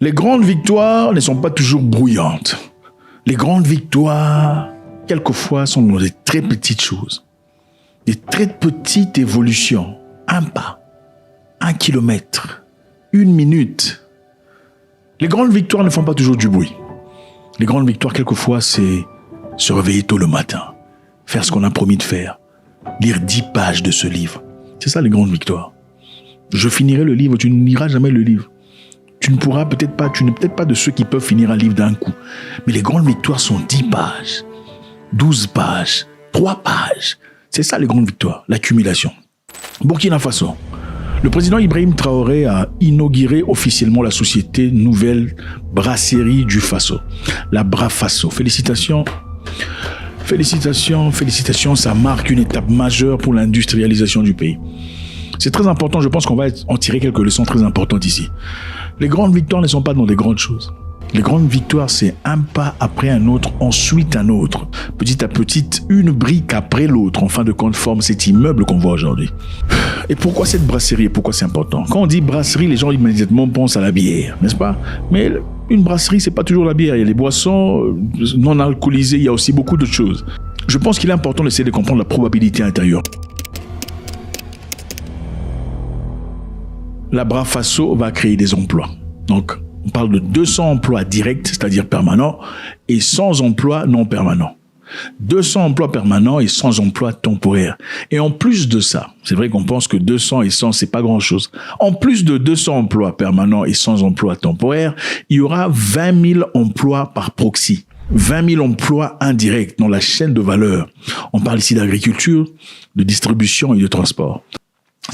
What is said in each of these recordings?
Les grandes victoires ne sont pas toujours brouillantes. Les grandes victoires, quelquefois, sont dans des très petites choses. Des très petites évolutions. Un pas, 1 kilomètre, 1 minute. Les grandes victoires ne font pas toujours du bruit. Les grandes victoires, quelquefois, c'est se réveiller tôt le matin, faire ce qu'on a promis de faire, lire 10 pages de ce livre. C'est ça les grandes victoires. Je finirai le livre, tu ne liras jamais le livre. Tu n'es peut-être pas de ceux qui peuvent finir un livre d'un coup. Mais les grandes victoires sont 10 pages, 12 pages, 3 pages. C'est ça les grandes victoires, l'accumulation. Burkina Faso. Le président Ibrahim Traoré a inauguré officiellement la société Nouvelle Brasserie du Faso, la Brafaso. Félicitations. Félicitations, félicitations, ça marque une étape majeure pour l'industrialisation du pays. C'est très important, je pense qu'on va en tirer quelques leçons très importantes ici. Les grandes victoires ne sont pas dans des grandes choses. Les grandes victoires, c'est un pas après un autre, ensuite un autre. Petit à petit, une brique après l'autre, en fin de compte, forme cet immeuble qu'on voit aujourd'hui. Et pourquoi cette brasserie et pourquoi c'est important? Quand on dit brasserie, les gens immédiatement pensent à la bière, n'est-ce pas? Mais une brasserie, c'est pas toujours la bière. Il y a les boissons non alcoolisées, il y a aussi beaucoup d'autres choses. Je pense qu'il est important d'essayer de comprendre la probabilité intérieure. La Brafaso va créer des emplois. Donc, on parle de 200 emplois directs, c'est-à-dire permanents, et 100 emplois non permanents. 200 emplois permanents et 100 emplois temporaires. Et en plus de ça, c'est vrai qu'on pense que 200 et 100, c'est pas grand-chose. En plus de 200 emplois permanents et 100 emplois temporaires, il y aura 20 000 emplois par proxy. 20 000 emplois indirects dans la chaîne de valeur. On parle ici d'agriculture, de distribution et de transport.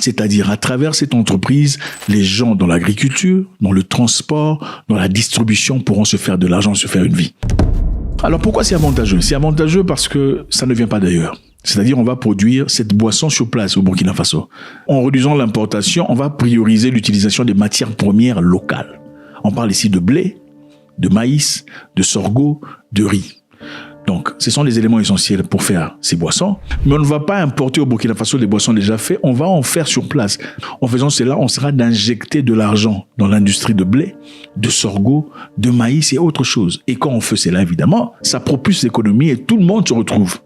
C'est-à-dire, à travers cette entreprise, les gens dans l'agriculture, dans le transport, dans la distribution pourront se faire de l'argent, se faire une vie. Alors pourquoi c'est avantageux? C'est avantageux parce que ça ne vient pas d'ailleurs. C'est-à-dire, on va produire cette boisson sur place au Burkina Faso. En réduisant l'importation, on va prioriser l'utilisation des matières premières locales. On parle ici de blé, de maïs, de sorgho, de riz. Donc, ce sont les éléments essentiels pour faire ces boissons. Mais on ne va pas importer au Burkina Faso des boissons déjà faites, on va en faire sur place. En faisant cela, on sera d'injecter de l'argent dans l'industrie de blé, de sorgho, de maïs et autre chose. Et quand on fait cela, évidemment, ça propulse l'économie et tout le monde se retrouve.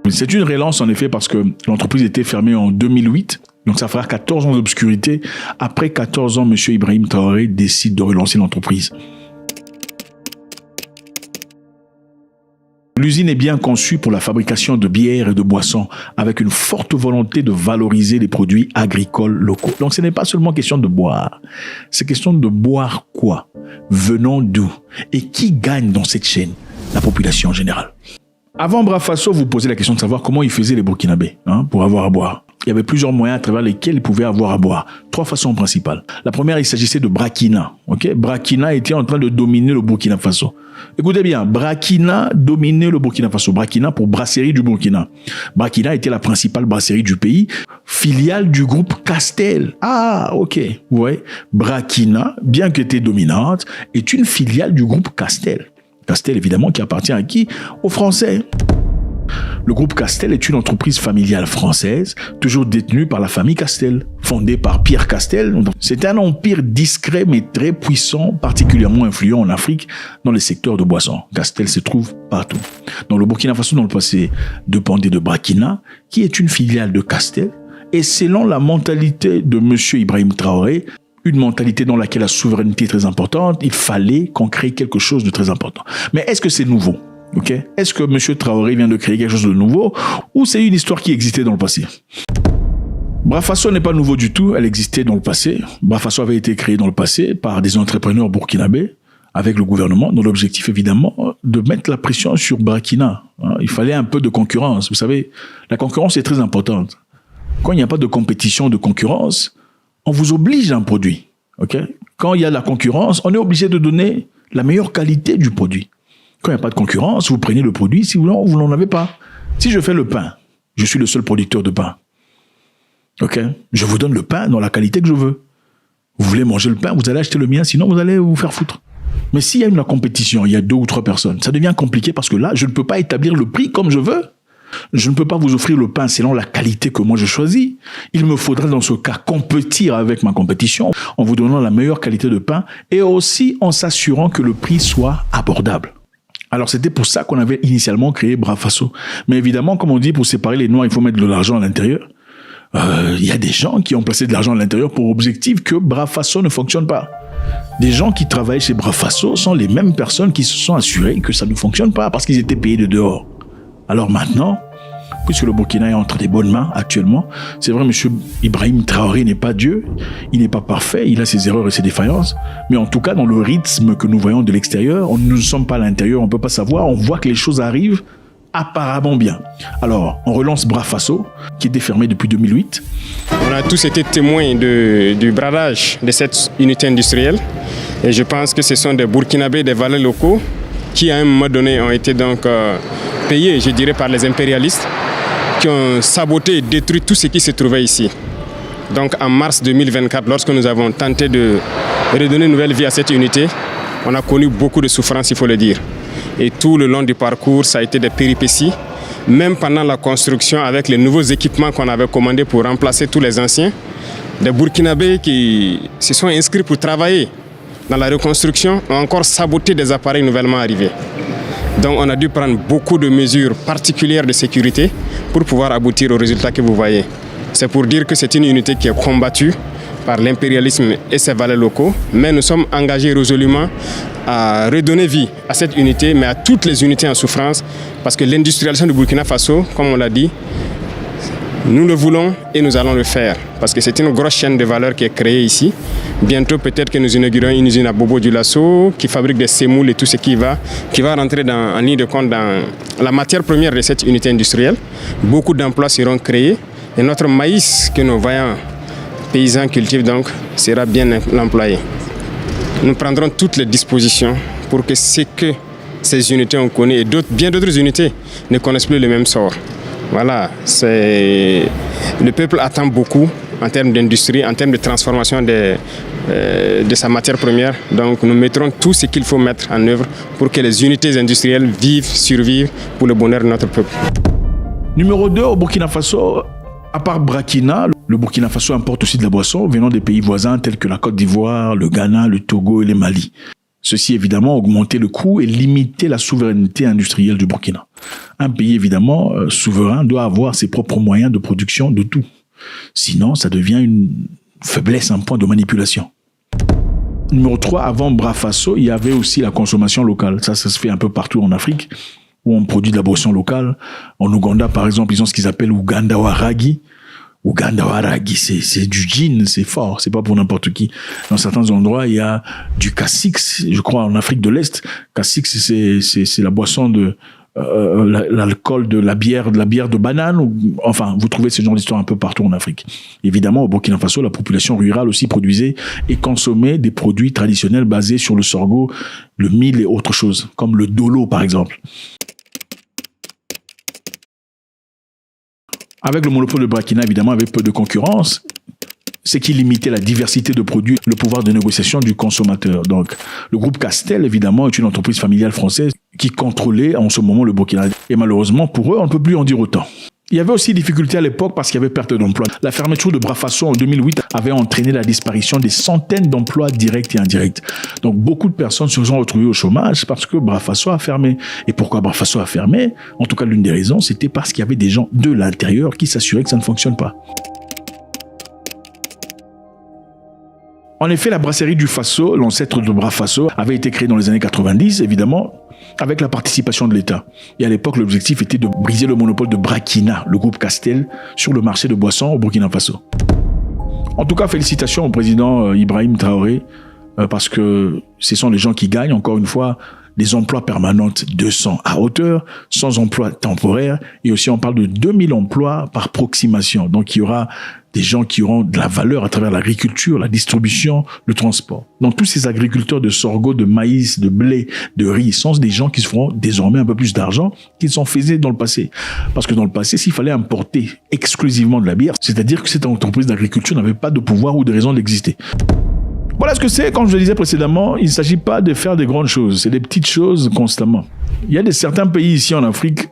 C'est une relance en effet parce que l'entreprise était fermée en 2008. Donc ça fera 14 ans d'obscurité. Après 14 ans, M. Ibrahim Traoré décide de relancer l'entreprise. L'usine est bien conçue pour la fabrication de bières et de boissons avec une forte volonté de valoriser les produits agricoles locaux. Donc ce n'est pas seulement question de boire, c'est question de boire quoi? Venant d'où? Et qui gagne dans cette chaîne? La population en général. Avant Brafaso, vous posez la question de savoir comment ils faisaient les Burkinabés pour avoir à boire. Il y avait plusieurs moyens à travers lesquels ils pouvaient avoir à boire. 3 façons principales. La première, il s'agissait de Brakina. Brakina était en train de dominer le Burkina Faso. Écoutez bien, Brakina dominait le Burkina Faso. Brakina pour Brasserie du Burkina. Brakina était la principale brasserie du pays, filiale du groupe Castel. Ah, ok. Ouais. Brakina, bien qu'elle était dominante, est une filiale du groupe Castel. Castel, évidemment, qui appartient à qui? Aux Français. Le groupe Castel est une entreprise familiale française, toujours détenue par la famille Castel, fondée par Pierre Castel. C'est un empire discret mais très puissant, particulièrement influent en Afrique dans les secteurs de boissons. Castel se trouve partout. Dans le Burkina Faso, dans le passé, dépendait de Brakina, qui est une filiale de Castel. Et selon la mentalité de M. Ibrahim Traoré, une mentalité dans laquelle la souveraineté est très importante, il fallait qu'on crée quelque chose de très important. Mais est-ce que c'est nouveau? Est-ce que M. Traoré vient de créer quelque chose de nouveau ou c'est une histoire qui existait dans le passé? Brafaso n'est pas nouveau du tout, elle existait dans le passé. Brafaso avait été créé dans le passé par des entrepreneurs burkinabés avec le gouvernement, dans l'objectif évidemment de mettre la pression sur Brakina. Il fallait un peu de concurrence. Vous savez, la concurrence est très importante. Quand il n'y a pas de compétition, de concurrence, on vous oblige à un produit. Quand il y a la concurrence, on est obligé de donner la meilleure qualité du produit. Quand il n'y a pas de concurrence, vous prenez le produit si vous n'en avez pas. Si je fais le pain, je suis le seul producteur de pain. Je vous donne le pain dans la qualité que je veux. Vous voulez manger le pain, vous allez acheter le mien, sinon vous allez vous faire foutre. Mais s'il y a une compétition, il y a 2 ou 3 personnes, ça devient compliqué parce que là, je ne peux pas établir le prix comme je veux. Je ne peux pas vous offrir le pain selon la qualité que moi je choisis. Il me faudra dans ce cas compétir avec ma compétition en vous donnant la meilleure qualité de pain et aussi en s'assurant que le prix soit abordable. Alors c'était pour ça qu'on avait initialement créé Brafasso. Mais évidemment, comme on dit, pour séparer les noirs, il faut mettre de l'argent à l'intérieur. Il y a des gens qui ont placé de l'argent à l'intérieur pour objectif que Brafasso ne fonctionne pas. Des gens qui travaillent chez Brafasso sont les mêmes personnes qui se sont assurées que ça ne fonctionne pas parce qu'ils étaient payés de dehors. Alors maintenant, puisque le Burkina est entre des bonnes mains actuellement, c'est vrai, M. Ibrahim Traoré n'est pas Dieu, il n'est pas parfait, il a ses erreurs et ses défaillances, mais en tout cas, dans le rythme que nous voyons de l'extérieur, nous ne sommes pas à l'intérieur, on ne peut pas savoir, on voit que les choses arrivent apparemment bien. Alors, on relance Brafasso, qui était fermé depuis 2008. On a tous été témoins du bradage de cette unité industrielle, et je pense que ce sont des Burkinabés, des valets locaux, qui à un moment donné ont été donc payés, je dirais, par les impérialistes, qui ont saboté et détruit tout ce qui se trouvait ici. Donc en mars 2024, lorsque nous avons tenté de redonner une nouvelle vie à cette unité, on a connu beaucoup de souffrances, il faut le dire. Et tout le long du parcours, ça a été des péripéties. Même pendant la construction, avec les nouveaux équipements qu'on avait commandés pour remplacer tous les anciens, des Burkinabés qui se sont inscrits pour travailler dans la reconstruction ont encore saboté des appareils nouvellement arrivés. Donc on a dû prendre beaucoup de mesures particulières de sécurité pour pouvoir aboutir au résultat que vous voyez. C'est pour dire que c'est une unité qui est combattue par l'impérialisme et ses valets locaux, mais nous sommes engagés résolument à redonner vie à cette unité, mais à toutes les unités en souffrance, parce que l'industrialisation du Burkina Faso, comme on l'a dit, nous le voulons et nous allons le faire, parce que c'est une grosse chaîne de valeur qui est créée ici. Bientôt, peut-être que nous inaugurons une usine à Bobo Dioulasso qui fabrique des sémoules et tout ce qui va rentrer en ligne de compte dans la matière première de cette unité industrielle. Beaucoup d'emplois seront créés et notre maïs que nos vaillants paysans cultivent donc sera bien employé. Nous prendrons toutes les dispositions pour que ce que ces unités ont connu et bien d'autres unités ne connaissent plus le même sort. Voilà, le peuple attend beaucoup en termes d'industrie, en termes de transformation de sa matière première. Donc nous mettrons tout ce qu'il faut mettre en œuvre pour que les unités industrielles survivent pour le bonheur de notre peuple. Numéro 2, au Burkina Faso, à part Brakina, le Burkina Faso importe aussi de la boisson venant des pays voisins tels que la Côte d'Ivoire, le Ghana, le Togo et le Mali. Ceci, évidemment, a augmenté le coût et limité la souveraineté industrielle du Burkina. Un pays, évidemment, souverain doit avoir ses propres moyens de production de tout. Sinon, ça devient une faiblesse, un point de manipulation. Numéro 3, avant Brafasso, il y avait aussi la consommation locale. Ça se fait un peu partout en Afrique, où on produit de la boisson locale. En Ouganda, par exemple, ils ont ce qu'ils appellent Uganda Waragi. Uganda Waragi, c'est du gin, c'est fort, c'est pas pour n'importe qui. Dans certains endroits, il y a du K6, je crois en Afrique de l'Est. K6, c'est la boisson de l'alcool de la bière de banane. Enfin, vous trouvez ce genre d'histoire un peu partout en Afrique. Évidemment, au Burkina Faso, la population rurale aussi produisait et consommait des produits traditionnels basés sur le sorgho, le mil et autres choses, comme le dolo par exemple. Avec le monopole de Brakina, évidemment, avec peu de concurrence, ce qui limitait la diversité de produits, le pouvoir de négociation du consommateur. Donc, le groupe Castel, évidemment, est une entreprise familiale française qui contrôlait en ce moment le Burkina. Et malheureusement, pour eux, on ne peut plus en dire autant. Il y avait aussi des difficultés à l'époque parce qu'il y avait perte d'emploi. La fermeture de Brafasso en 2008 avait entraîné la disparition des centaines d'emplois directs et indirects. Donc beaucoup de personnes se sont retrouvées au chômage parce que Brafasso a fermé. Et pourquoi Brafasso a fermé? En tout cas, l'une des raisons, c'était parce qu'il y avait des gens de l'intérieur qui s'assuraient que ça ne fonctionne pas. En effet, la brasserie du Faso, l'ancêtre de Brafasso, avait été créée dans les années 90, évidemment, avec la participation de l'État. Et à l'époque, l'objectif était de briser le monopole de Brakina, le groupe Castel, sur le marché de boissons au Burkina Faso. En tout cas, félicitations au président Ibrahim Traoré, parce que ce sont les gens qui gagnent, encore une fois, des emplois permanents 200 à hauteur, sans emploi temporaire, et aussi on parle de 2000 emplois par proximation. Donc il y aura des gens qui auront de la valeur à travers l'agriculture, la distribution, le transport. Donc tous ces agriculteurs de sorgho, de maïs, de blé, de riz, sont des gens qui se feront désormais un peu plus d'argent qu'ils en faisaient dans le passé. Parce que dans le passé, s'il fallait importer exclusivement de la bière, c'est-à-dire que cette entreprise d'agriculture n'avait pas de pouvoir ou de raison d'exister. Voilà ce que c'est, comme je le disais précédemment, il ne s'agit pas de faire des grandes choses, c'est des petites choses constamment. Il y a certains pays ici en Afrique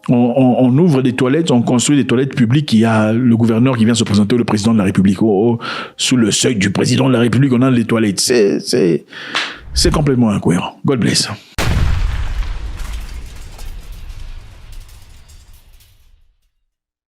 On ouvre des toilettes, on construit des toilettes publiques, il y a le gouverneur qui vient se présenter au président de la République. Sous le seuil du président de la République, on a les toilettes. C'est complètement incohérent. God bless.